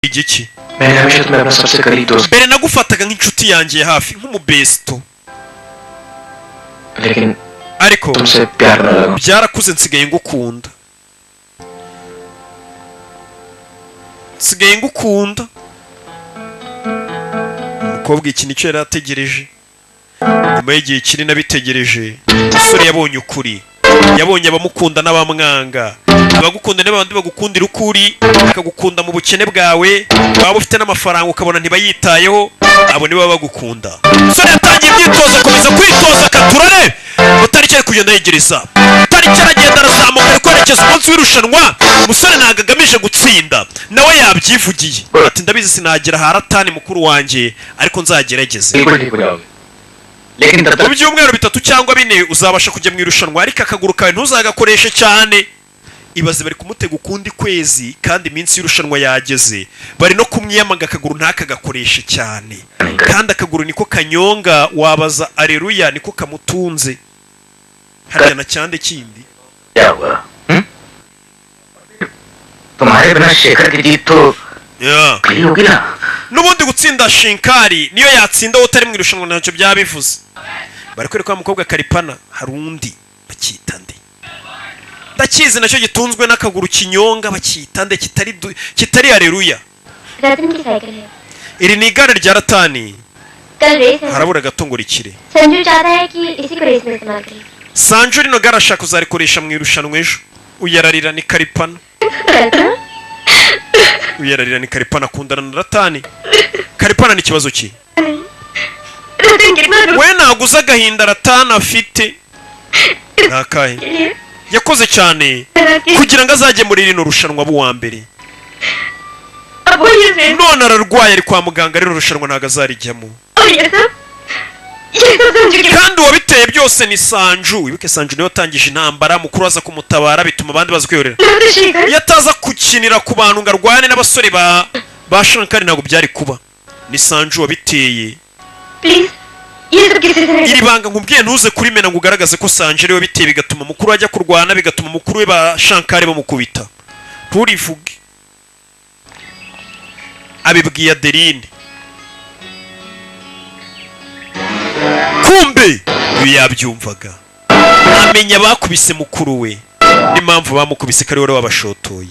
igiki मैंने हमेशा तुम्हें अपना सबसे करीब दोस्त mbere nagufataga nk'inshuti yanjye ya hafi nk'umubesto लेकिन ariko तुमसे प्यार न लगा byarakuze nsigaye ngukunda umukobwa iki nicyo yari ategereje nyuma y'igihe kinini nabitegereje umusore yabonye ukuri yabonye abamukunda n'abamwanga abagukunda n'abandi bagukundira ukuri bakagukunda mu bukene bwawe waba ufite n'amafaranga ukabona ntibayitayeho abo nibo bagukunda umusore yatangiye imyitozo akomeza kwitoza akaturare utariki ari kugenda yegereza utariki aragenda arazamuka ari kwerekeza umunsi w'irushanwa umusore ntabwo agamije gutsinda nawe yabyivugiye ati ndabizi sinagera haratani mukuru wanjye ariko nzagerageze mu byumweru 3 cyangwa 4 uzabasha kujya mu irushanwa ariko akaguru kawe ntuzagakoreshe cyane ibaze bari kumutega ukundi kwezi kandi iminsi y'irushanwa yageze bari no kumwiyamaga akaguru ntakagakoreshe cyane kandi akaguru niko kanyonga wabaza aleluya niko kamutunze harya na cyande kindi yawa तुम्हारे बिना शेखर की जीत तो कहीं होगी ना n'ubundi gutsinda Shinkari niyo yatsinda utari mu irushanwa ntacyo byabivuze bari kwereka umukobwa Karipana hari undi bakita nde ndakizi nacyo gitunzwe n'akaguru kinyonga bakita nde kitari aleluya रतन की साइकिल है iri ni igare rya Ratani कल रेस है harabura gatongo rikire Sanju चाहता है कि इसी को रेस में इस्तेमाल करें Sanju rino gare ashaka kuzarikoresha mu irushanwa ejo uyararira ni Karipana uyararira ni Karipana akundana na Ratani Karipana ni kibazo ki we naguza agahinda Ratani afite nakahe yakoze cyane kugira ngo azajye muri rino rushanwa bu wa mbere none ararwaye ari kwa muganga rino rushanwa ntago azarijyamo kandi wabiteye byose ni Sanju wibuke Sanju niwe watangije intambara mukuru aza kumutabara bituma abandi bazikwiyorera yataza kukinira ku bantu ngarwane n'abasore ba Shankari ntago byari kuba ni Sanju wabiteye iri banga nkubwiye ntuze kuri mena ngo ugaragaze ko Sanju ariwe biteye bigatuma mukuru ajya kurwana bigatuma mukuru we ba Shankari bamukubita nturivuge abibwiye Adeline kumbe yabyumvaga amenya bakubise mukuru we n'impamvu bamukubise kari wari wabashotoye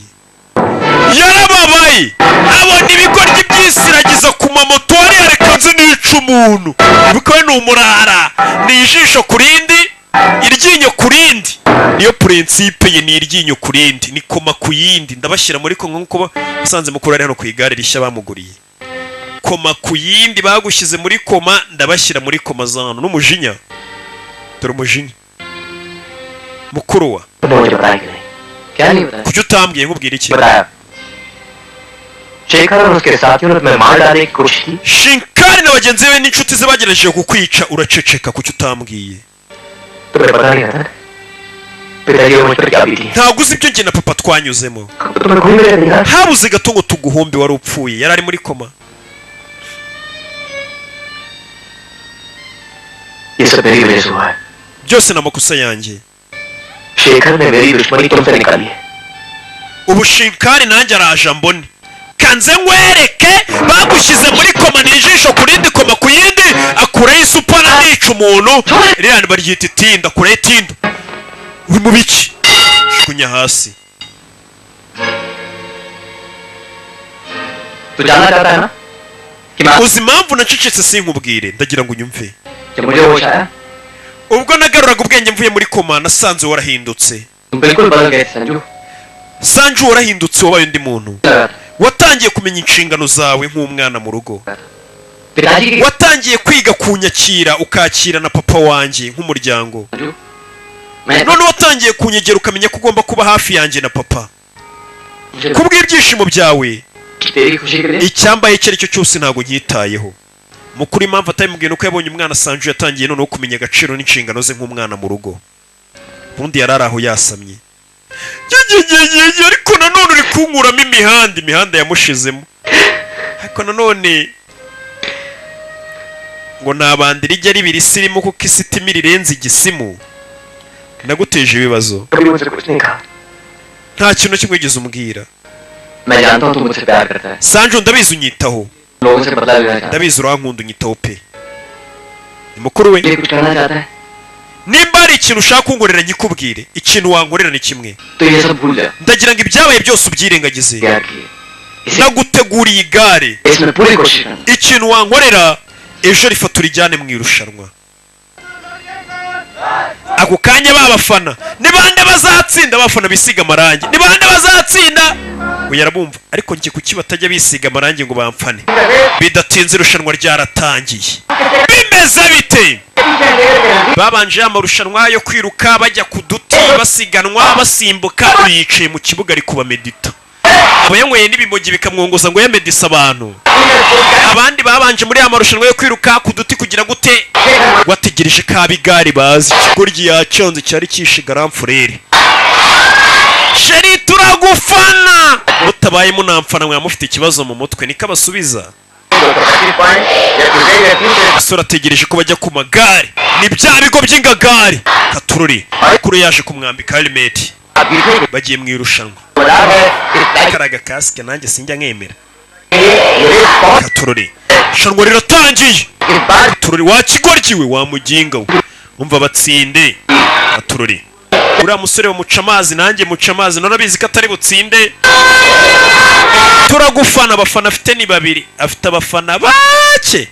yarababaye abona ibigoryi byisiragiza ku mamoto ari yarekanze nica umuntu bikaba ni umurara ni ijisho kurindi iryinyo kurindi niyo principe ye ni iryinyo kurindi ni koma kuyindi ndabashyira muri ko nkuko basanze mukuru ari hano ku igare rishya bamuguriye koma kuyindi bagushize muri koma ndabashyira muri koma zano n'umujinya dore umujinya mukuru wa kuki utambwiye nkubwira iki Shinkari na bagenzi be n'inshuti ze bagerageje kukwica uraceceka kuki utambwiye ntabwo uzi ibyo njye na papa twanyuzemo habuze gato ngo tuguhombe wari upfuye yari ari muri koma byose n'amakosa yanjye ubu Shinkari nanjye araje mbone kanze nkwereke bagushyize muri koma n'ijisho kurindi koma ku yindi akureho isupana nica umuntu ririya baryita itinda akureho itinda uri mu biki jugunya hasi uzi impamvu nacecetse sinkubwire ndagira ngo unyumve ubwo nagaruraga ubwenge mvuye muri koma nasanze warahindutse Sanju warahindutse wabaye undi muntu watangiye kumenya inshingano zawe nk'umwana mu rugo watangiye kwiga kunyakira ukakira na papa wanjye nk'umuryango none watangiye kunyegera ukamenya ko ugomba kuba hafi yanjye na papa kubw'ibyishimo byawe icyambaye icyo ari cyo cyose ntabwo nyitayeho mukuru impamvu atabimubwiye nuko yabonye umwana Sanju yatangiye noneho kumenya agaciro n'inshingano ze nk'umwana mu rugo ubundi yari ari aho yasamye ariko nanone uri kunkuramo imihanda yamushizemo ariko nanone ngo nabandi rijya ribiri isirimu kuko isitima rirenze igisimu naguteje ibibazo nta kintu kimwe gize umbwira मैं जानता हूँ तू मुझसे प्यार करता है Sanju ndabizi unyitaho लोगों से बदला लेना चाहता ndabizi urankunda unyitaho pe ni mukuru we है कुछ करना चाहता है nimba ari ikintu ushaka kunkorera nyikubwire ikintu wankorera ni kimwe तो ये सब भूल जा ndagira ngo ibyabaye byose ubyirengagize प्यार किए naguteguriye igare इसमें पूरी कोशिश करना ikintu wankorera ejo rifata urijyane mu irushanwa ako kanya babafana ni bande bazatsinda abafana bisiga amarangi ni bande bazatsinda uyarabumva ariko ngiye kuki batajya bisiga amarangi ngo bamfane bidatinze irushanwa ryaratangiye bimeze bite babanje amarushanwa yo kwiruka bajya ku duti basiganwa basimbuka bicaye mu kibuga ari kuba medita abayanyweye n'ibimogi bikamwongoza ngo yamedisa abantu abandi babanje muri amarushanwa yo kwiruka ku duti kugira gute wategereje ka bigari bazi ikigoryi yaconze cyari kishe garamfurere sheri turagufana mutabaye munamfana mwe mufite ikibazo mu mutwe niko abasubiza asura ategereje ko bajya ku magare ni bya bigo by'ingagari katururi kuri yaje kumwambika helmet bagiye mu irushanwa karaga kasike nanjye sinjya nkemera katururi irushanwa riratangiye katururi wakigoryiwe wamuginga we umva batsinde katururi uriya musore bamuca amazi nanjye muca amazi narabizi ko atari butsinde turagufana abafana afite ni babiri afite abafana bake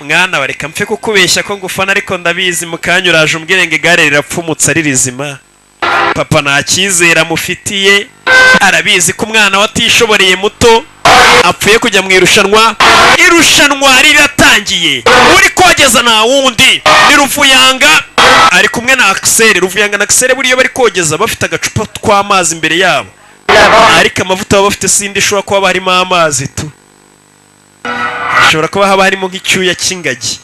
mwana bareka mpfe kukubeshya ko ngufana ariko ndabizi mukanya uraje umbwire ngo igare rirapfumutse ari rizima papa nta cyizere amufitiye arabizi ko umwana watishoboreye muto apfuye kujya mu irushanwa riratangiye uri kogeza nta wundi ni Ruvuyanga ari kumwe na Axel Ruvuyanga na Axel buriyo bari kogeza bafite agacupa tw'amazi imbere yabo ariko amavuta baba bafite sindi ishobora kuba harimo amazi tu ashobora kuba haba harimo nk'icyuya cy'ingagi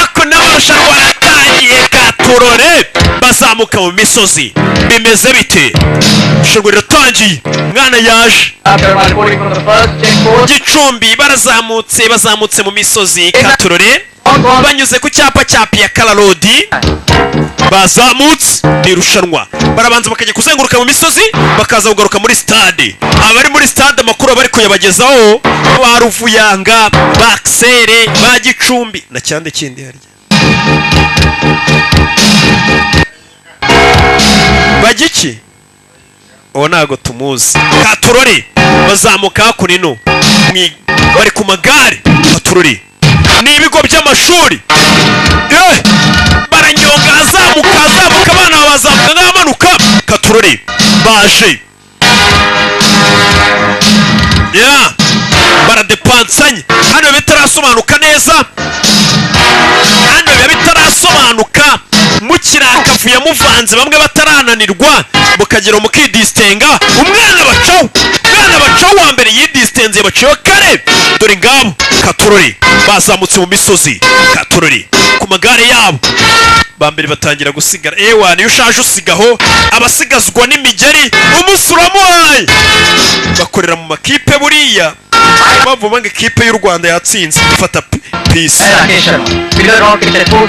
ako n'amarushanwa aratangiye katurore bazamuka mu misozi bimeze bite irushanwa riratangiye mwana yaje Gicumbi bazamutse mu misozi katurore banyuze ku cyapa cya Piakala Road bazamutse irushanwa barabanza bakajya kuzenguruka mu misozi bakaza kugaruka muri stade abari muri stade amakuru bari kuyabagezaho ba Ruvuyanga ba Axel ba Gicumbi na cyande kindi harya bagiki uwo ntago tumuzi katurore bazamuka kunino bari ku magare katurore ni ibigo by'amashuri baranyonga azamuka abana bazamuka n'abamanuka katurore baje baradepansanye hano biba bitarasobanuka neza mukirakavuye muvanze bamwe batarananirwa mukagera mukidisitenga umwana bacaho wa mbere yidisitenze baciwe kare dore ngabo katurore bazamutse mu misozi katurore ku magare yabo bambere batangira gusigara niyo ushaje usigaho abasigazwa n'imigeri umunsi uramuhaye bakorera mu makipe buriya bavuga ngo ikipe y'u Rwanda yatsinze ifata pisi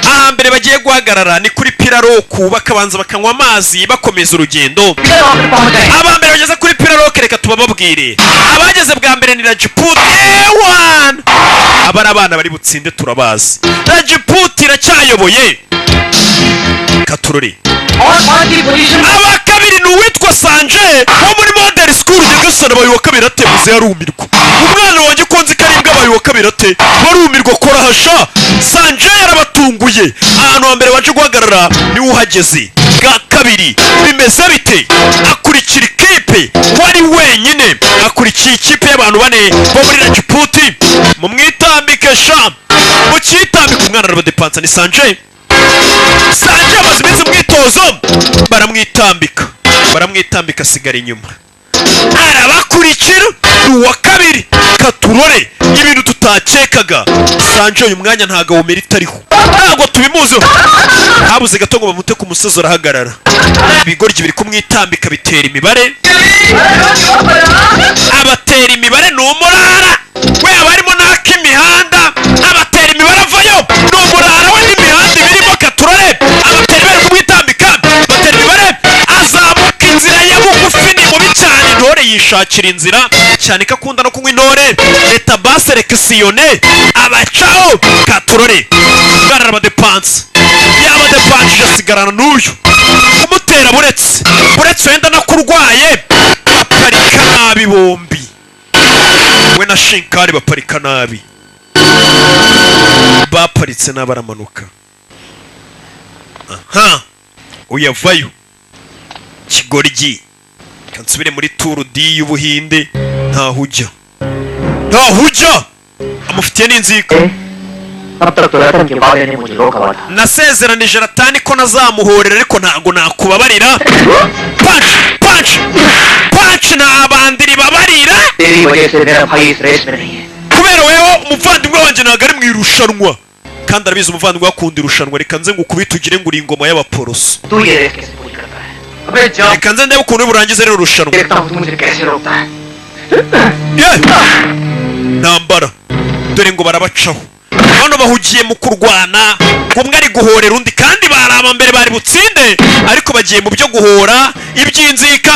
ahambere bagiye guhagarara ni kuri Piraroku bakabanza bakanywa amazi bakomeza urugendo abambere bageze kuri Piraroku reka tubababwire abageze bwa mbere ni Rajput abari abana bari butsinde turabazi Rajput iracyayoboye katurore aba kabiri ni uwitwa Sanje wo muri modern school Nyagasana bayi wa kabiri atemuze yarumirwa umwana wanjye konzi karibwa bayi wa kabiri ate barumirwa kora hasha Sanje yarabatunguye ahantu hambere baje guhagarara ni uhageze bwa kabiri bimeze bite akurikira ikipe wari wenyine akurikiye ikipe y'abantu bane bo muri Rajput mu mwitambike sha mu cyitambike umwana arabadepansa ni Sanje amaze iminsi mwitozo baramwitambika asigara inyuma arabakurikira uwa kabiri katurore ibintu tutakekaga Sanje uyu mwanya ntago wumira itariho ntago tubimuzi habuze gato ngo bamute ku musozi arahagarara ibigoryi biri kumwitambika bitera imibare abatera imibare ni umurara we abarimo n'ak'imihanda abatera imibare avayo ni umurara we n'imihanda ibirimo katurore abatera bari kumwitambika batera imibare azamuka inzira ya bugufi ni mubi cyane intore yishakira inzira cyane ko akunda no kunywa intore leta baselekisiyone abacaho katurore umwana arabadepansa yaba depanshije asigarana n'uyu kumutera buretse wenda no kurwaye baparika nabi bombi we na Shinkari baparika nabi baparitse n'abaramanuka aha uyavayo kigoryi kansubire muri Tour D y'Ubuhinde ntahujya amufitiye n'inzika nasezeranije Ratani ko nazamuhorera ariko ntago nakubabarira punch na abandiri babarira kubera wewe umuvandimwe wanjye ntago ari mu irushanwa kandi arabizi umuvandimwe wakunda irushanwa reka nze ngukubite ugire ngo uri ingoma y'abaporoso reka nze ndebe ukuntu burangiza rero irushanwa ntambara dore ngo barabacaho none bahugiye mu kurwana umwe ari guhorera undi kandi baraba mbere bari butsinde ariko bagiye mu byo guhora iby'inzika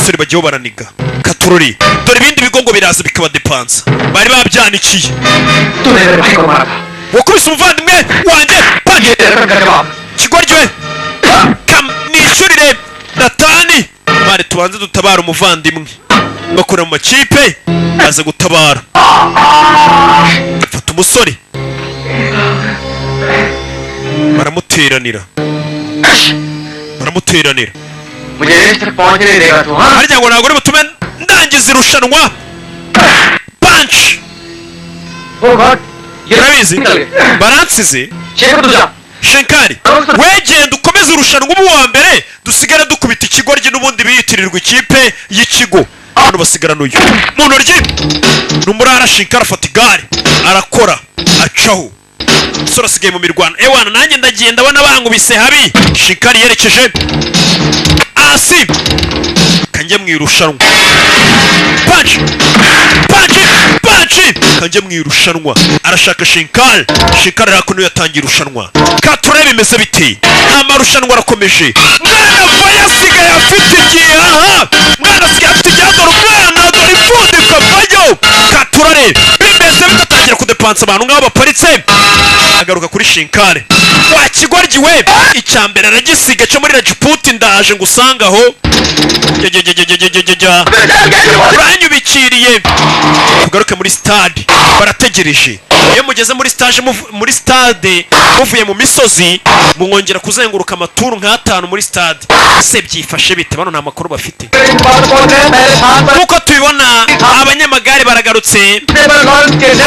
sore bagiye baraniga katurori dore ibindi bigo ngo biraza bikabadepansa bari babyanikiye wakubise umuvandimwe wanjye kigoryo nishyurire Ratani mare tubanze dutabara umuvandimwe bakora mu makipe baza gutabara fata umusore baramuteranira harya ngo ntabwo uri butume ndangiza irushanwa punch urabizi baransize Shinkari wegenda ukomeze irushanwa ubu wa mbere dusigare dukubita ikigoryi n'ubundi biyitirirwa ikipe y'ikigo hano basigara n'uyu mu ntoryi n'umurara Shinkari afata igare arakora acaho umusore asigaye mu mirwano ewana nanjye ndagiye ndabona bankubise habi Shinkari yerekeje hasi kanjye mu irushanwa punch kanjye mu irushanwa arashaka Shinkari arako niyo yatangiye irushanwa katurebe bimeze biti amarushanwa arakomeje mwana vaya asigaye afite igihe mwana asigaye afite igihe dore ipfundika vayo katurare bimeze bitatangira kudepansa abantu nk'aho baparitse agaruka kuri Shinkari wa kigoryi we icyambere aragisiga cyo muri Rajputi ndaje ngo usangaho uranyubikiriye tugaruke muri stade barategereje iyo mugeze muri stade muvuye mu misozi mwongera kuzenguruka amaturu nk'atanu muri stade se byifashe bite bano nta makuru bafite nkuko tubibona abanyamagare baragarutse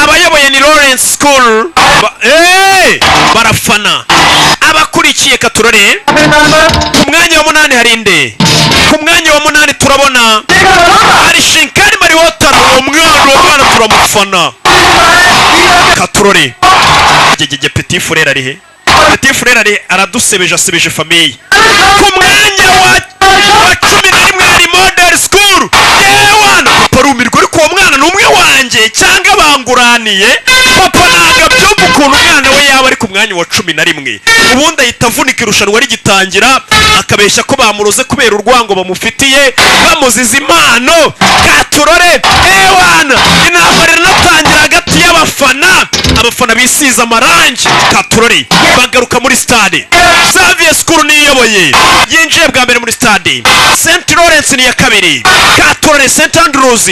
abayoboye ni Lawrence School barafana abakurikiye katurore ku mwanya wa 8 harinde ku mwanya wa 8 turabona hari Shinkari Mariwota umwana turamufana katurore petit frère arihe petit frère ari aradusebeje famille ku mwanya wa 11 hari Model School yewana parumirwa ariko uwo mwana n'umwe wanjye cyangwa banguraniye papa naga byumva ukuntu umwana we yaba ari ku mwanya wa 11 ubundi ahita avunika irushanwa rigitangira akabeshya ko bamuroze kubera urwango bamufitiye bamuziza impano katurore ewana intambara iranatangira hagati y'abafana bisiza amarangi katurore bagaruka muri stade Xavier School niyoboye yinjiye bwa mbere muri stade St Lawrence ni ya kabiri katurore St Andrews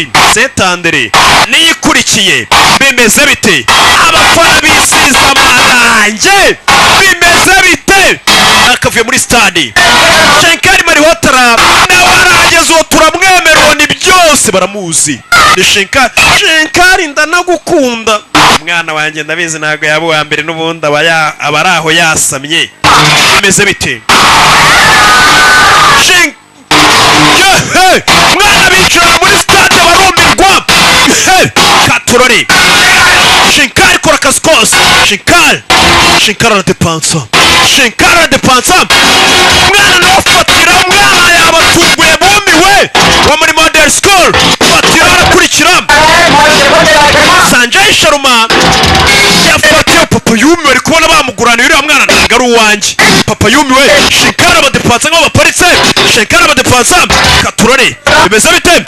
niyikurikiye bimeze bite abafana bisiza amarangi bimeze bite akavuye muri stade Shinkari Mariwota nawe arageze uwo turamwemerwa ni byose baramuzi ni Shinkari ndanagukunda umwana wanjye ndabizi ntabwo yaba uwa mbere n'ubundi aba ari aho yasamye bimeze bite mwana bicara muri stade barumirwa katurore Shinkari kora akazi kose Shinkari aradepansa mwana nafatira umwana yabatunguye bumiwe wo muri Model School fatira arakurikira Sanjay Sharma yafatiye papa yumiwe ari kubona bamugurana uriya mwana ntago ari uwanjye. Papa yumiwe, Shenkari abadepansa nk'aho baparitse. Shenkari abadepansa katurore bimeze bite?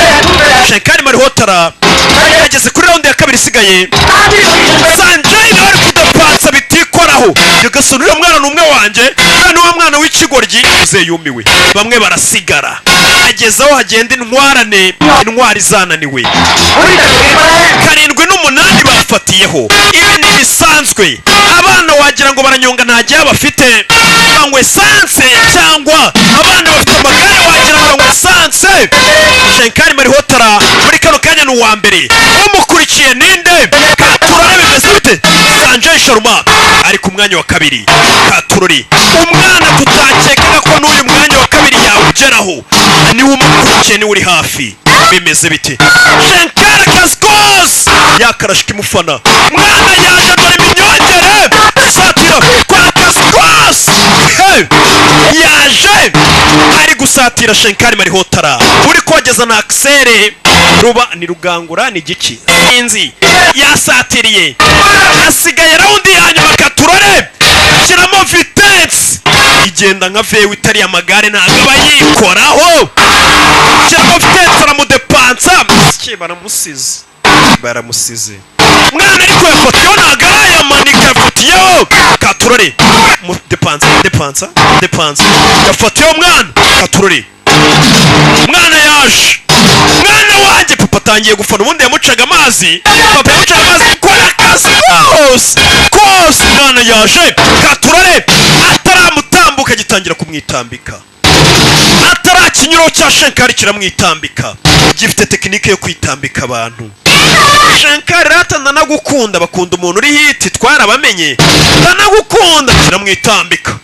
Shenkari Malhotra yageze kuri raundi ya kabiri isigaye. Sanjay nawe ari kudepansa bitikoraho. Nyagasani uriya mwana ni umwe wanjye, ni wa mwana w'ikigoryi. Muzehe yumiwe, bamwe barasigara. Ageze aho hagenda intwarane, intwari zananiwe. 7 n'umunani bafatiyeho. Ibi ni bisanzwe, abana wagira ngo baranyonga nta gihe bafite banywe sanse, cyangwa abana bafite amagare wagira ngo banywe sanse. Shenkari Malhotra muri kano kanya ni uwa mbere. Umukurikiye ninde? Katurore bimeze bite? Sanjay Sharma ari ku mwanya wa kabiri. Katurore umwana tutakekaga ko n'uyu mwanya wa kabiri yawugeraho, niwe umukurikiye, niwe uri hafi. Bimeze bite? Shenkari Kaskos yakarashika imufana. Mwana yaje dore iminyongere gusatira kwa Kaskos. Yaje ari gusatira Shenkari Malhotra uri kogeza na Axel ruba ni rugangura ni giki sinzi. Yasatiriye, asigaye raundi ya nyuma. Katurore kiramo vitesse igenda nka vewe itari amagare, ntago bayikoraho. Kiramo vitesse aramudepansa, baramusize. Mwana ariko yafatiyeho ntago arayamanika, yafatiyeho. Katurore depansa yafatiyeho mwana. Katurore mwana yaje, mwana wanjye. Papa atangiye gufana, ubundi yamucaga amazi. Papa yamucaga amazi kora akazi kose. Mwana yaje, Katurore ataramutambuka gitangira kumwitambika. Atarakinyuro cya Shenkari kiramwitambika. Gifite tekinike yo kwitambika abantu. Shenkari rata ndanagukunda, bakunda umuntu uri hiti, twarabamenye. Ndanagukunda kiramwitambika.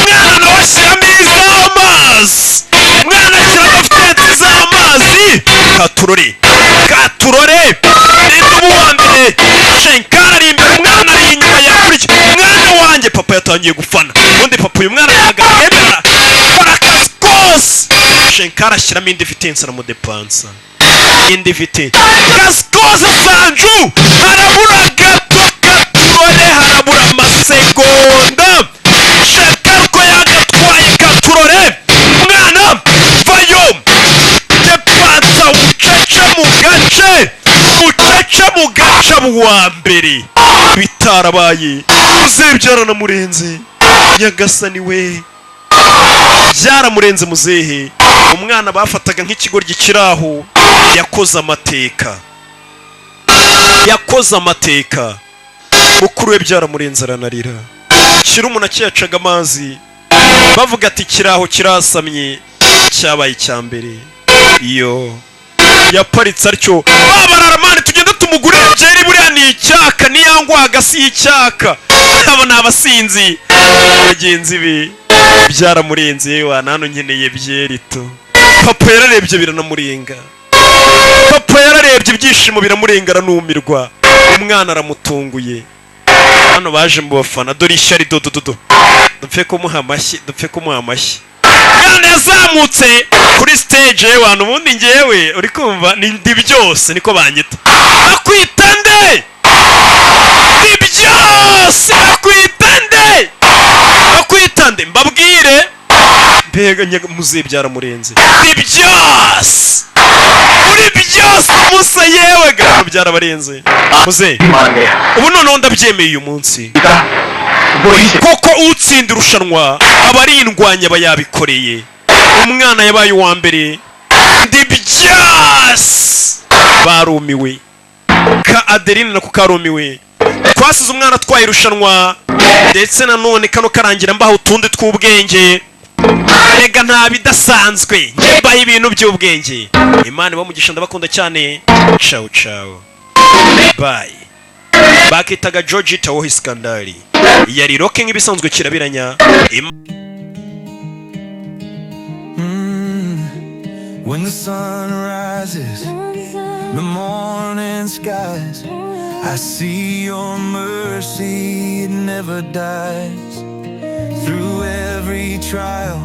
Mwana nawe ashyiramo iz'amazi, mwana ashyiramo vitesse z'amazi. Katurore ni uwa mbere. Shenkari ari imbere, umwana ari inyuma yakurikiye. Mwana wanjye papa yatangiye gufana, ubundi papa uyu mwana ntago yemera. Kaskos Shenkari ashyiramo indi vitesse aramudepansa. Indi vitesse Kaskos Sanju harabura gato. Katurore harabura amasegonda. Shenkari ko yagatwaye. Katurore mwana vayo depansa ucece mu gace buwa mbere. Bitarabaye muzehe na murenze. Nyagasani we byaramurenze muzehe. Umwana bafataga nk'ikigoryi kiraho yakoze amateka. Mukuru we byaramurenze aranarira. Kirumuna cyacaga amazi bavuga ati kiraho kirasamye, cyabaye icya mbere. Iyo yaparitse atyo, babararamane tugenda tumugurira byeri, buriya ni icyaka, niyangwaga si icyaka. Abo ni abasinzi bagenzi be. Byaramurenze hano nkeneye byeri to. Papa yararebye biranamurenga. Papa yararebye ibyishimo biramurenga, aranumirwa. Umwana aramutunguye. Hano baje mu bafana, dore ishyari dodododo. Dupfe kumuha amashyi. Mwana yazamutse kuri stage y'abantu, ubundi ngewe uri kumva ndi byose niko banyita. Bakwita nde? Ndi byose. Bakwita nde? Mbabwire. Mbega muzehe byaramurenze. Ndi byose. Uri byose musa yewe gano byarabarenze. Muzehe ubu noneho ndabyemeye uyu munsi. Koko utsinda irushanwa aba ari indwanya aba yabikoreye. Umwana yabaye uwa mbere. Ndi byose. Barumiwe. Ka Adeline nako karumiwe. Twasize umwana atwaye irushanwa, ndetse nanone kano karangira mbaho utundi tw'ubwenge. Rega nta bidasanzwe, mbaho ibintu by'ubwenge. Imana bamugisha, ndabakunda cyane. Ciao. Bye. Bakitaga George Tawo Iskandari. Yari rocking ibisanzwe kirabiranya. When the sun rises, the morning skies, I see your mercy, it never dies. Through every trial,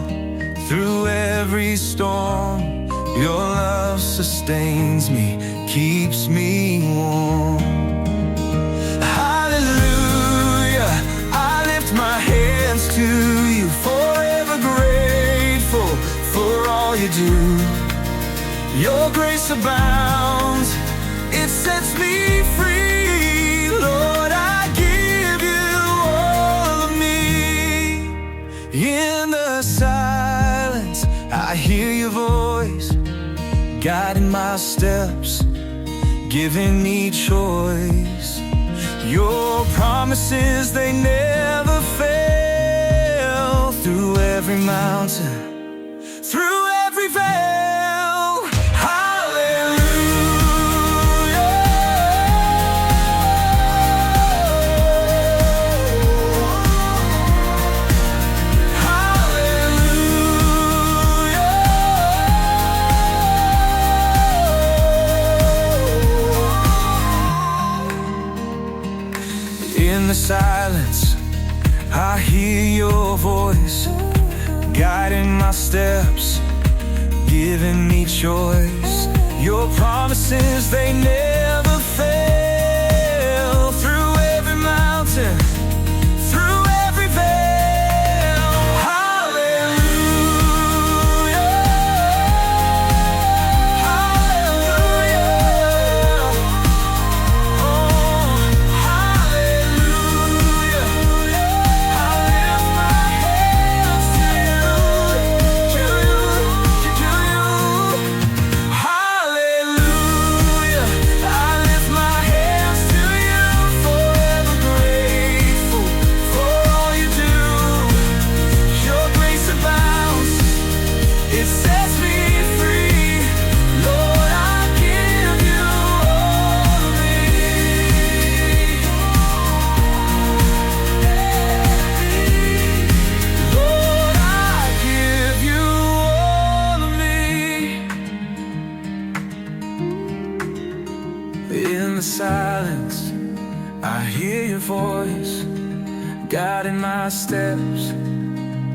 through every storm, your love sustains me, keeps me warm. Hallelujah, I lift my hands to Your grace abounds, it sets me free. Lord, I give you all of me. In the silence, I hear your voice, guiding my steps, giving me choice. Your promises, they never fail. Through every mountain, through every veil. Hallelujah. Hallelujah. In the silence, I hear your voice, guiding my steps, giving me choice. Your promises, they never fail. Through every mountain, through every veil. Hallelujah. Hallelujah. Oh, hallelujah. I lift my hands to you, to you, to you. Hallelujah. I lift my hands to you, forever grateful for all you do. Your grace abounds, it sets me free. Lord, I give you all of me. Lord, I give you all of me. In the silence, I hear your voice, guiding my steps,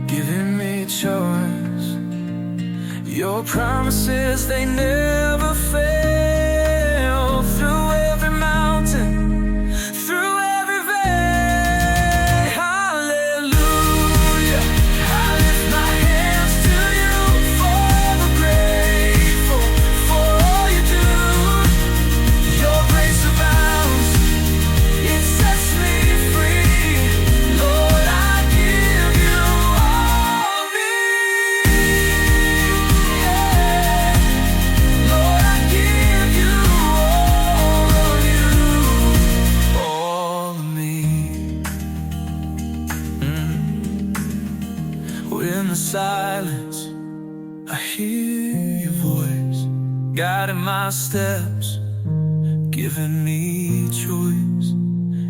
giving me choice. Your promises, they never fail. Through every mountain, through every veil. Hallelujah. I lift my hands to you, forever grateful for all you do. Your grace abounds, it sets me free. Lord, I give you all of me. Yeah. Lord, I give you all of me. In the silence, I hear your voice, guiding my steps, giving me choice.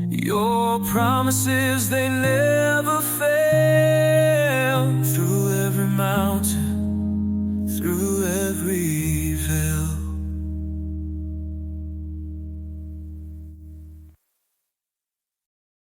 Your promises, they never fail. Through